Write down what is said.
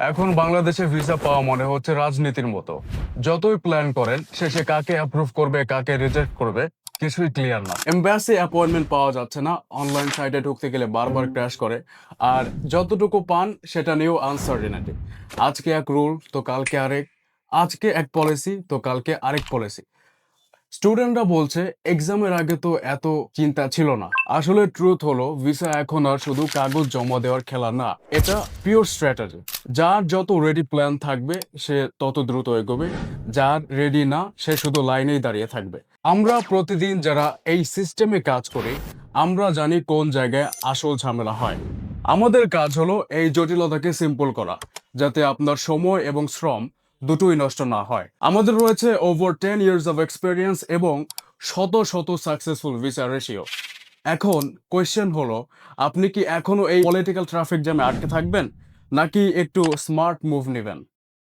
এখন বাংলাদেশে ভিসা পাওয়া মনে হচ্ছে রাজনীতির মতো। যতই প্ল্যান করেন, শেষে কাকে অ্যাপ্রুভ করবে কাকে রিজেক্ট করবে কিছুই ক্লিয়ার না। এমবাসি অ্যাপয়েন্টমেন্ট পাওয়া যাচ্ছে না, অনলাইন সাইটে ঢুকতে গেলে বারবার ক্র্যাশ করে, আর যতটুকু পান সেটা নিয়েও আনসার্টেনিটি। আজকে এক রুল তো কালকে আরেক, আজকে এক পলিসি তো কালকে আরেক পলিসি। স্টুডেন্টরা বলছে এক্সামের আগে তো এত চিন্তা ছিল না। আসলে ট্রুথ হলো ভিসা এখন আর শুধু কাগজ জমা দেওয়ার খেলা না, এটা পিওর স্ট্র্যাটেজি। যার যত রেডি প্ল্যান থাকবে সে তত দ্রুত এগোবে, যার রেডি না সে শুধু লাইনেই দাঁড়িয়ে থাকবে। আমরা প্রতিদিন যারা এই সিস্টেমে কাজ করি, আমরা জানি কোন জায়গায় আসল ঝামেলা হয়। আমাদের কাজ হলো এই জটিলতাকে সিম্পল করা, যাতে আপনার সময় এবং শ্রম দুটোই নষ্ট না হয়। আমাদের রয়েছে ওভার 10 years অফ এক্সপিরিয়েন্স এবং শত শত সাকসেসফুল ভিসা রেশিও। এখন কোয়েশ্চেন হলো, আপনি কি এখনো এই পলিটিক্যাল ট্রাফিক জ্যামে আটকে থাকবেন, নাকি একটু স্মার্ট মুভ নেবেন?